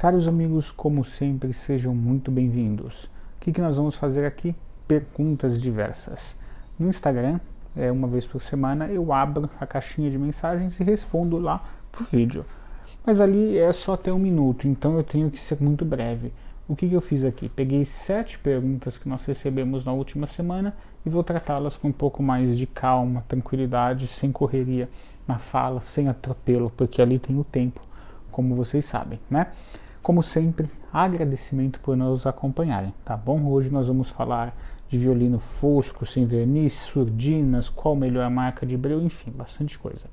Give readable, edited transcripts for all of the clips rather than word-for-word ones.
Caros amigos, como sempre, sejam muito bem-vindos. O que nós vamos fazer aqui? Perguntas diversas. No Instagram, uma vez por semana, eu abro a caixinha de mensagens e respondo lá por vídeo. Mas ali é só até 1 minuto, então eu tenho que ser muito breve. O que eu fiz aqui? Peguei 7 perguntas que nós recebemos na última semana e vou tratá-las com um pouco mais de calma, tranquilidade, sem correria na fala, sem atropelo, porque ali tem o tempo, como vocês sabem, né? Como sempre, agradecimento por nos acompanharem, tá bom? Hoje nós vamos falar de violino fosco, sem verniz, surdinas, qual melhor marca de breu, enfim, bastante coisa.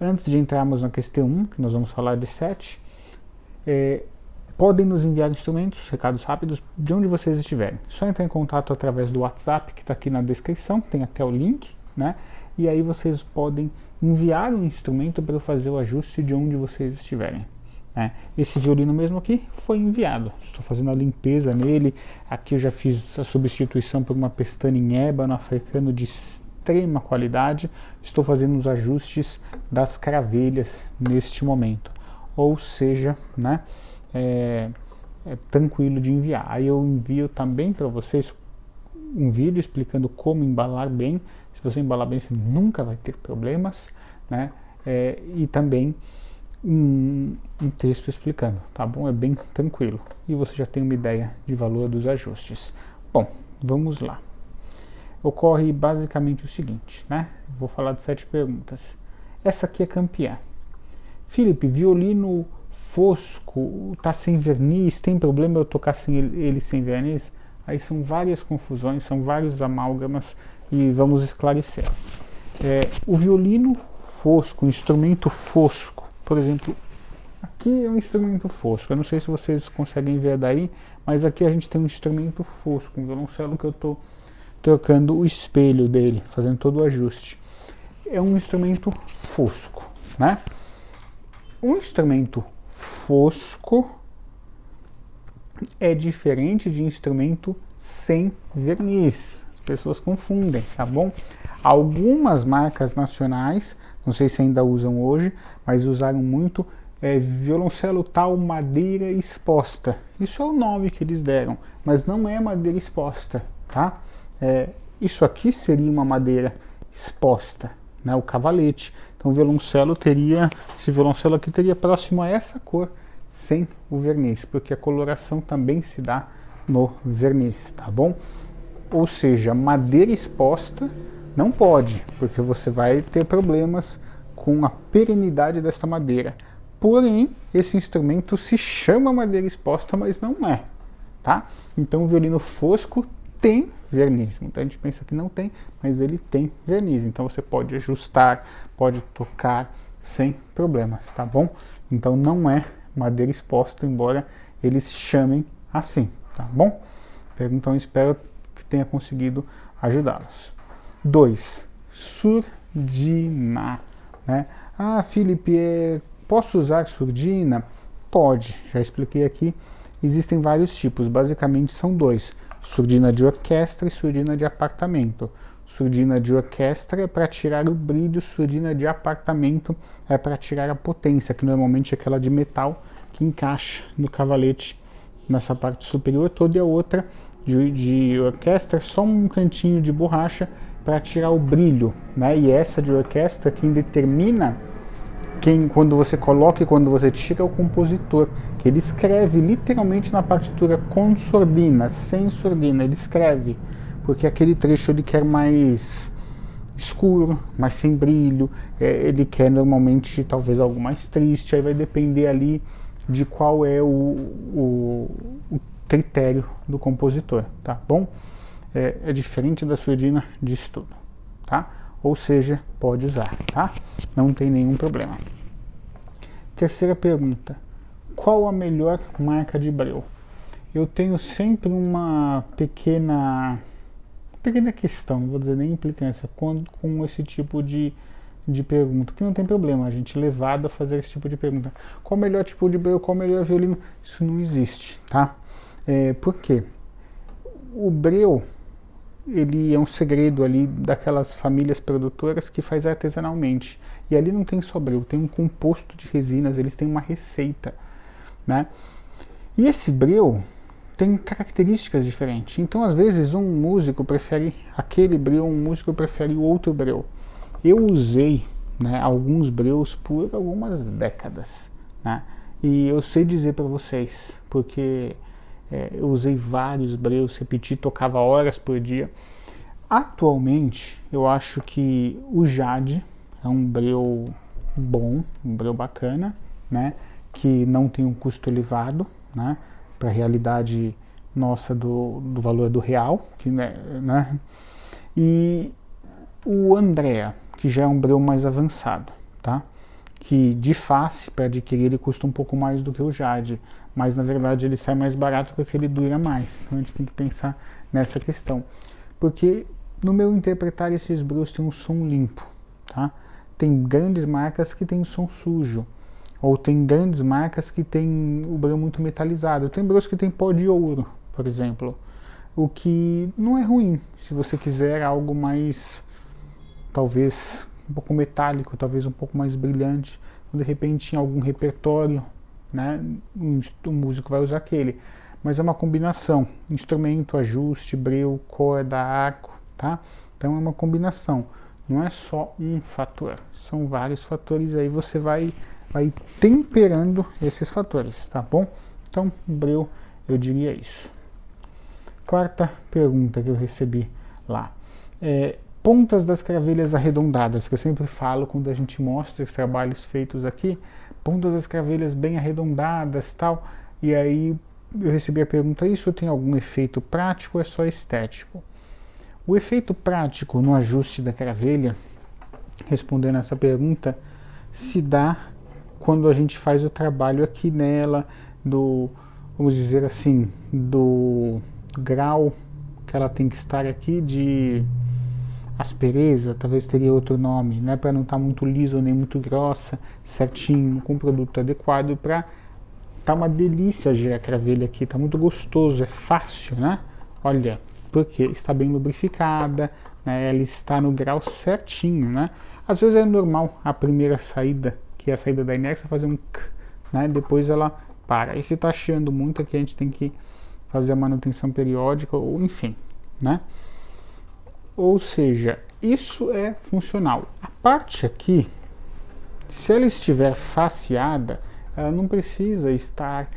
Antes de entrarmos na questão 1, que nós vamos falar de 7, podem nos enviar instrumentos, recados rápidos, de onde vocês estiverem. Só entrar em contato através do WhatsApp, que está aqui na descrição, tem até o link, né? E aí vocês podem enviar um instrumento para eu fazer o ajuste de onde vocês estiverem. Esse violino mesmo aqui foi enviado, estou fazendo a limpeza nele. Aqui eu já fiz a substituição por uma pestana em ébano africano de extrema qualidade. Estou fazendo os ajustes das cravelhas neste momento, ou seja, né, é tranquilo de enviar. Aí eu envio também para vocês um vídeo explicando como embalar bem. Se você embalar bem, você nunca vai ter problemas, né? E também um texto explicando, tá bom? É bem tranquilo e você já tem uma ideia de valor dos ajustes. Bom, vamos lá. Ocorre basicamente o seguinte, né? Vou falar de 7 perguntas. Essa aqui é campeã. Felipe, violino fosco, tá sem verniz, tem problema eu tocar ele sem verniz? Aí são várias confusões, são vários amálgamas e vamos esclarecer. O violino fosco, instrumento fosco, por exemplo, aqui é um instrumento fosco, eu não sei se vocês conseguem ver daí, mas aqui a gente tem um instrumento fosco, um violoncelo que eu estou trocando o espelho dele, fazendo todo o ajuste. É um instrumento fosco, né? Um instrumento fosco é diferente de instrumento sem verniz. As pessoas confundem, tá bom? Algumas marcas nacionais, não sei se ainda usam hoje, mas usaram muito violoncelo tal madeira exposta. Isso é o nome que eles deram, mas não é madeira exposta, tá? Isso aqui seria uma madeira exposta, né? O cavalete. Então o violoncelo teria, esse violoncelo aqui teria próximo a essa cor, sem o verniz, porque a coloração também se dá no verniz, tá bom? Ou seja, madeira exposta não pode, porque você vai ter problemas com a perenidade desta madeira. Porém, esse instrumento se chama madeira exposta, mas não é, tá? Então o violino fosco tem verniz. Muita gente pensa que não tem, mas ele tem verniz. Então você pode ajustar, pode tocar sem problemas, tá bom? Então não é madeira exposta, embora eles chamem assim, tá bom? Então espero que tenha conseguido ajudá-los. 2. Surdina, né? Ah, Felipe, posso usar surdina? Pode, já expliquei aqui. Existem vários tipos, basicamente são 2. Surdina de orquestra e surdina de apartamento. Surdina de orquestra é para tirar o brilho, surdina de apartamento é para tirar a potência, que normalmente é aquela de metal que encaixa no cavalete nessa parte superior toda, e a outra de orquestra é só um cantinho de borracha para tirar o brilho, né? E essa de orquestra, quem determina quando você coloca e quando você tira é o compositor, que ele escreve literalmente na partitura com surdina, sem surdina, ele escreve, porque aquele trecho ele quer mais escuro, mais sem brilho, ele quer normalmente talvez algo mais triste, aí vai depender ali de qual é o critério do compositor, tá bom? É diferente da surdina de estudo, tá? Ou seja, pode usar, tá? Não tem nenhum problema. Terceira pergunta: qual a melhor marca de breu? Eu tenho sempre uma pequena questão, não vou dizer nem implicância, com esse tipo de pergunta, que não tem problema, a gente é levado a fazer esse tipo de pergunta. Qual o melhor tipo de breu, qual o melhor violino? Isso não existe, tá? Por quê? O breu, ele é um segredo ali daquelas famílias produtoras que faz artesanalmente. E ali não tem só breu, tem um composto de resinas, eles têm uma receita, né? E esse breu tem características diferentes. Então, às vezes, um músico prefere aquele breu, um músico prefere o outro breu. Eu usei, né, alguns breus por algumas décadas, né? E eu sei dizer para vocês, porque eu usei vários breus, repeti, tocava horas por dia. Atualmente, eu acho que o Jade é um breu bom, um breu bacana, né? Que não tem um custo elevado, né? Para a realidade nossa do valor do real, que, né? E o Andrea, que já é um breu mais avançado, tá? Que de face, para adquirir, ele custa um pouco mais do que o Jade, mas na verdade ele sai mais barato porque ele dura mais. Então a gente tem que pensar nessa questão, porque no meu interpretar, esses breus têm um som limpo, tá? Tem grandes marcas que tem som sujo, ou tem grandes marcas que tem o breu muito metalizado. Tem breus que tem pó de ouro, por exemplo, o que não é ruim se você quiser algo mais, talvez um pouco metálico, talvez um pouco mais brilhante. De repente em algum repertório, né, o músico vai usar aquele, mas é uma combinação, instrumento, ajuste, breu, corda, arco, tá? Então é uma combinação, não é só um fator, são vários fatores, aí você vai temperando esses fatores, tá bom? Então, breu, eu diria isso. Quarta pergunta que eu recebi lá. Pontas das cravelhas arredondadas, que eu sempre falo quando a gente mostra os trabalhos feitos aqui, pontas das cravelhas bem arredondadas, tal, e aí eu recebi a pergunta, isso tem algum efeito prático ou é só estético? O efeito prático no ajuste da cravelha, respondendo essa pergunta, se dá quando a gente faz o trabalho aqui nela, vamos dizer assim, do grau que ela tem que estar aqui de aspereza, talvez teria outro nome, né, para não estar muito liso nem muito grossa, certinho, com o produto adequado, para tá uma delícia girar a cravelha aqui, tá muito gostoso, é fácil, né? Olha, porque está bem lubrificada, né, ela está no grau certinho, né? Às vezes é normal a primeira saída, que é a saída da inércia, fazer um k, né? Depois ela para. E se está chiando muito, aqui a gente tem que fazer a manutenção periódica, ou enfim, né? Ou seja, isso é funcional. A parte aqui, se ela estiver faceada, ela não precisa estar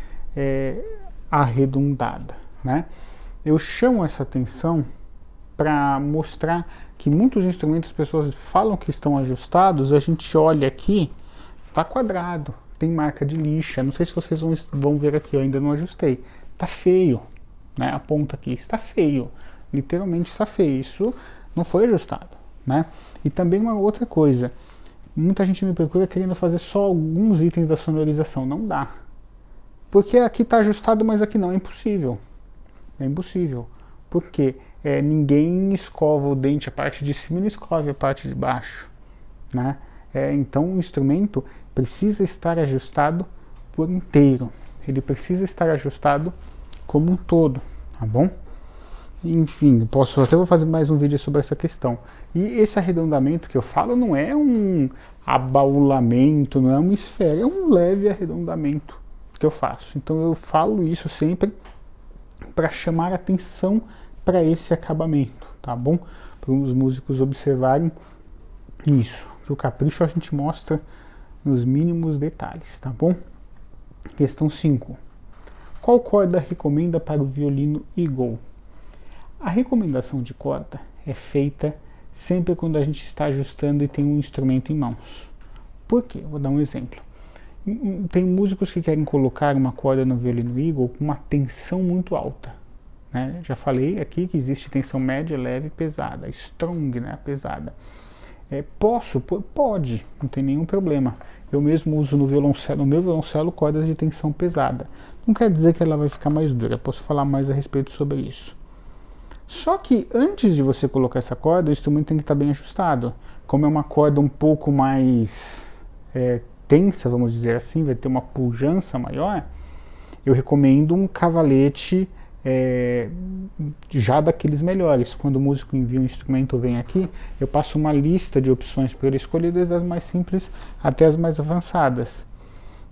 arredondada, né? Eu chamo essa atenção para mostrar que muitos instrumentos as pessoas falam que estão ajustados, a gente olha aqui, tá quadrado, tem marca de lixa, não sei se vocês vão ver aqui, eu ainda não ajustei, tá feio, né? A ponta aqui está feio, literalmente está feio, isso não foi ajustado, né? E também uma outra coisa, muita gente me procura querendo fazer só alguns itens da sonorização, não dá, porque aqui está ajustado, mas aqui não, é impossível, porque ninguém escova o dente, a parte de cima não escova a parte de baixo, né? Então o instrumento precisa estar ajustado por inteiro, ele precisa estar ajustado como um todo, tá bom? Enfim, vou fazer mais um vídeo sobre essa questão. E esse arredondamento que eu falo não é um abaulamento, não é uma esfera, é um leve arredondamento que eu faço. Então eu falo isso sempre para chamar atenção para esse acabamento, tá bom? Para os músicos observarem isso, que o capricho a gente mostra nos mínimos detalhes, tá bom? Questão 5. Qual corda recomenda para o violino Eagle? A recomendação de corda é feita sempre quando a gente está ajustando e tem um instrumento em mãos. Por quê? Vou dar um exemplo. Tem músicos que querem colocar uma corda no violino Eagle com uma tensão muito alta, né? Já falei aqui que existe tensão média, leve e pesada. Strong, né? Pesada. Pode, não tem nenhum problema. Eu mesmo uso no meu violoncelo cordas de tensão pesada. Não quer dizer que ela vai ficar mais dura, posso falar mais a respeito sobre isso. Só que antes de você colocar essa corda, o instrumento tem que estar bem ajustado. Como é uma corda um pouco mais tensa, vamos dizer assim, vai ter uma pujança maior, eu recomendo um cavalete já daqueles melhores. Quando o músico envia um instrumento ou vem aqui, eu passo uma lista de opções para ele escolher, desde as mais simples até as mais avançadas.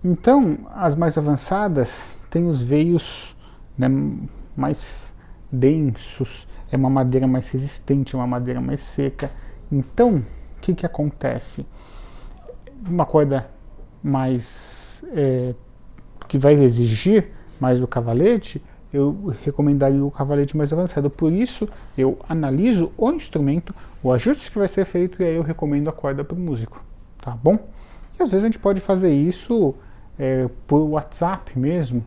Então, as mais avançadas têm os veios, né, mais densos, é uma madeira mais resistente, é uma madeira mais seca. Então, o que acontece? Uma corda mais que vai exigir mais do cavalete, eu recomendaria o cavalete mais avançado. Por isso, eu analiso o instrumento, o ajuste que vai ser feito, e aí eu recomendo a corda para o músico, tá bom? E às vezes a gente pode fazer isso por WhatsApp mesmo,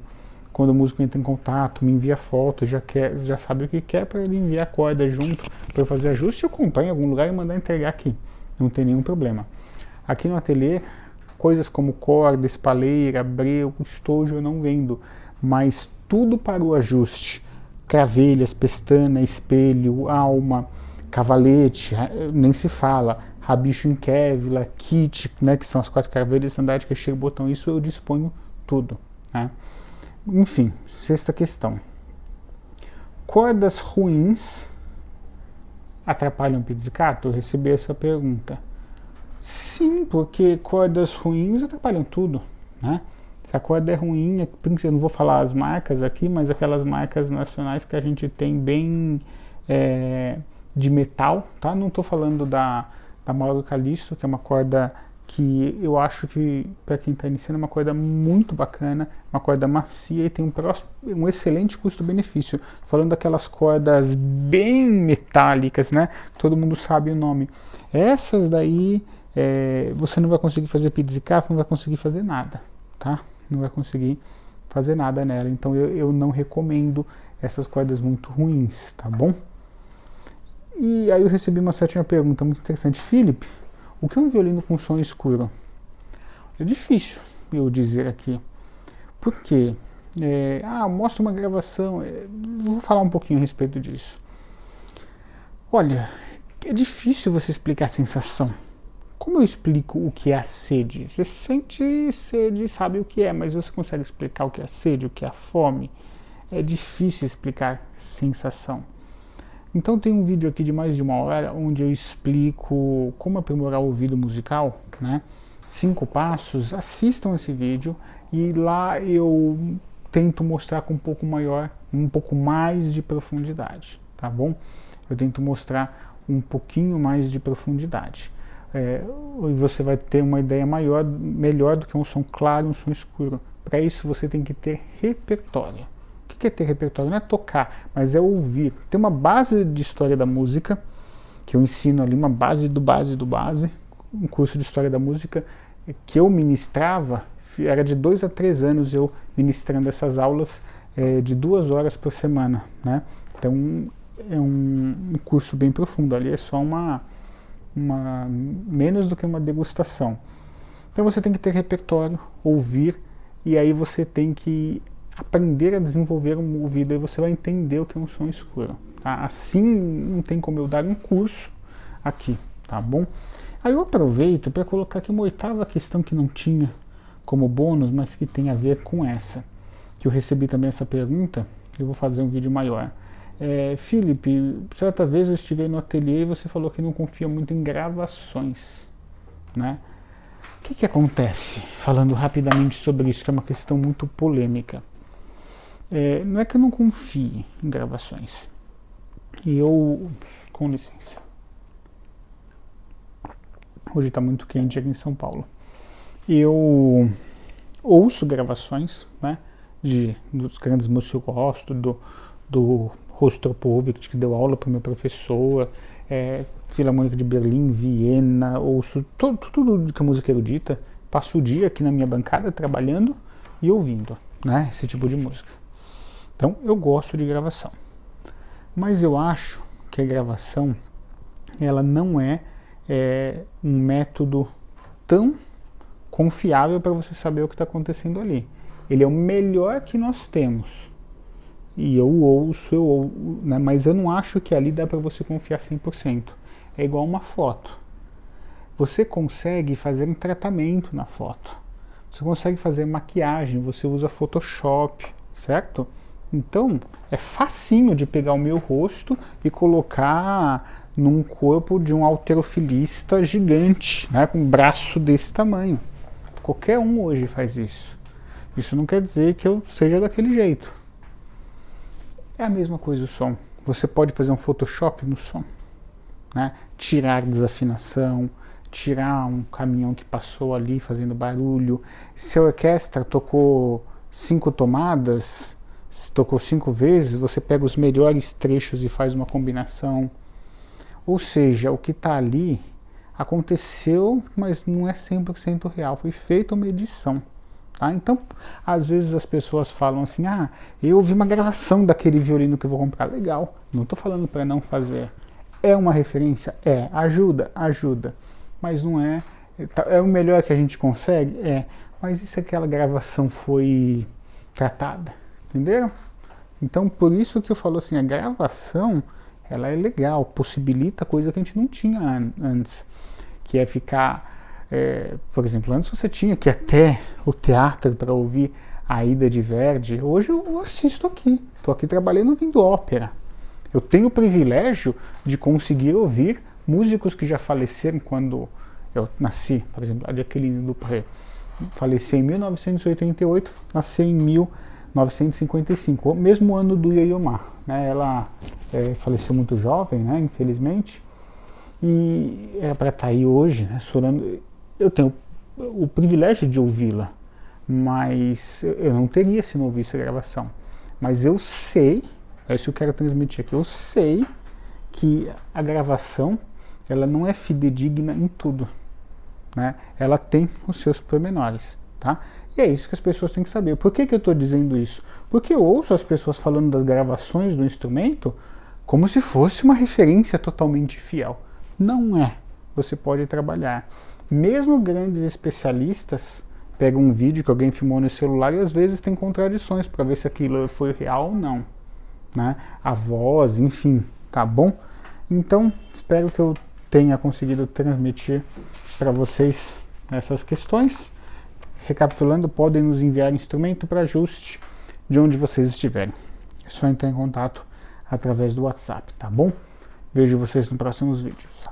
quando o músico entra em contato, me envia foto, já sabe o que quer, para ele enviar a corda junto, para eu fazer ajuste, eu comprar em algum lugar e mandar entregar aqui, não tem nenhum problema. Aqui no ateliê, coisas como corda, espaleira, breu, estojo eu não vendo, mas tudo para o ajuste, cravelhas, pestana, espelho, alma, cavalete, nem se fala, rabicho em Kevlar, kit, né, que são as 4 cravelhas, estandarte, recheio, botão, isso eu disponho tudo, né? Enfim, sexta questão. Cordas ruins atrapalham pizzicato? Eu recebi essa pergunta. Sim, porque cordas ruins atrapalham tudo, né? Se a corda é ruim, eu não vou falar as marcas aqui, mas aquelas marcas nacionais que a gente tem bem de metal, tá? Não estou falando da Mauro Calisto, que é uma corda que eu acho que, para quem está iniciando, é uma corda muito bacana, uma corda macia e tem um excelente custo-benefício. Falando daquelas cordas bem metálicas, né? Todo mundo sabe o nome. Essas daí, você não vai conseguir fazer pizzicato, não vai conseguir fazer nada, tá? Não vai conseguir fazer nada nela. Então eu não recomendo essas cordas muito ruins, tá bom? E aí eu recebi uma sétima pergunta muito interessante. Felipe, o que é um violino com som escuro? É difícil eu dizer aqui. Por quê? Mostra uma gravação. Vou falar um pouquinho a respeito disso. Olha, é difícil você explicar a sensação. Como eu explico o que é a sede? Você sente sede, sabe o que é, mas você consegue explicar o que é a sede, o que é a fome? É difícil explicar sensação. Então tem um vídeo aqui de mais de 1 hora onde eu explico como aprimorar o ouvido musical, né? 5 passos, assistam esse vídeo e lá eu tento mostrar com um pouco mais de profundidade, tá bom? Eu tento mostrar um pouquinho mais de profundidade. E você vai ter uma ideia melhor do que um som claro e um som escuro. Para isso você tem que ter repertório. O que é ter repertório? Não é tocar, mas é ouvir. Tem uma base de história da música, que eu ensino ali, uma base do base, um curso de história da música que eu ministrava, era de 2 a 3 anos eu ministrando essas aulas de 2 horas por semana, né? Então é um curso bem profundo, ali é só menos do que uma degustação. Então você tem que ter repertório, ouvir, e aí você tem que aprender a desenvolver um ouvido, e você vai entender o que é um som escuro, tá? Assim não tem como eu dar um curso aqui, tá bom? Aí eu aproveito para colocar aqui uma 8ª questão que não tinha como bônus, mas que tem a ver com essa, que eu recebi também essa pergunta, eu vou fazer um vídeo maior. Felipe, certa vez eu estive no ateliê e você falou que não confia muito em gravações, né? O que acontece? Falando rapidamente sobre isso, que é uma questão muito polêmica. Não é que eu não confie em gravações. Com licença. Hoje está muito quente aqui em São Paulo. Eu ouço gravações, né, dos grandes músicos que eu gosto, do Rostropovich, que deu aula para o meu professor, Filarmônica de Berlim, Viena, ouço tudo que é música erudita, passo o dia aqui na minha bancada trabalhando e ouvindo, né, esse tipo de música. Então eu gosto de gravação, mas eu acho que a gravação ela não é um método tão confiável para você saber o que está acontecendo ali. Ele é o melhor que nós temos. E eu ouço, né, mas eu não acho que ali dá para você confiar 100%. É igual uma foto. Você consegue fazer um tratamento na foto. Você consegue fazer maquiagem, você usa Photoshop, certo? Então, é facinho de pegar o meu rosto e colocar num corpo de um halterofilista gigante, né, com um braço desse tamanho. Qualquer um hoje faz isso. Isso não quer dizer que eu seja daquele jeito. É a mesma coisa o som. Você pode fazer um Photoshop no som, né? Tirar desafinação, tirar um caminhão que passou ali fazendo barulho. Se a orquestra tocou 5 tomadas, se tocou 5 vezes, você pega os melhores trechos e faz uma combinação. Ou seja, o que está ali aconteceu, mas não é 100% real, foi feita uma edição. Tá? Então, às vezes as pessoas falam assim, eu ouvi uma gravação daquele violino que eu vou comprar. Legal, não estou falando para não fazer. É uma referência? Ajuda, mas não é o melhor que a gente consegue? Mas e se aquela gravação foi tratada? Entenderam? Então, por isso que eu falo assim, a gravação, ela é legal, possibilita coisa que a gente não tinha antes, que é ficar, por exemplo, antes você tinha que ir até o teatro para ouvir a Aida de Verdi. Hoje eu assisto aqui, estou aqui trabalhando ouvindo ópera. Eu tenho o privilégio de conseguir ouvir músicos que já faleceram quando eu nasci. Por exemplo, a Jacqueline Dupré faleceu em 1988, nasceu em 1955, o mesmo ano do Yo-Yo Ma, né? Ela faleceu muito jovem, né? Infelizmente, e era para estar aí hoje, né? Sorando. Eu tenho o privilégio de ouvi-la, mas eu não teria se não ouvisse a gravação. Mas eu sei, é isso que eu quero transmitir aqui, eu sei que a gravação, ela não é fidedigna em tudo, né? Ela tem os seus pormenores, tá? E é isso que as pessoas têm que saber. Por que eu estou dizendo isso? Porque eu ouço as pessoas falando das gravações do instrumento como se fosse uma referência totalmente fiel. Não é. Você pode trabalhar. Mesmo grandes especialistas pegam um vídeo que alguém filmou no celular e às vezes tem contradições para ver se aquilo foi real ou não, né? A voz, enfim, tá bom? Então, espero que eu tenha conseguido transmitir para vocês essas questões. Recapitulando, podem nos enviar instrumento para ajuste de onde vocês estiverem. É só entrar em contato através do WhatsApp, tá bom? Vejo vocês nos próximos vídeos.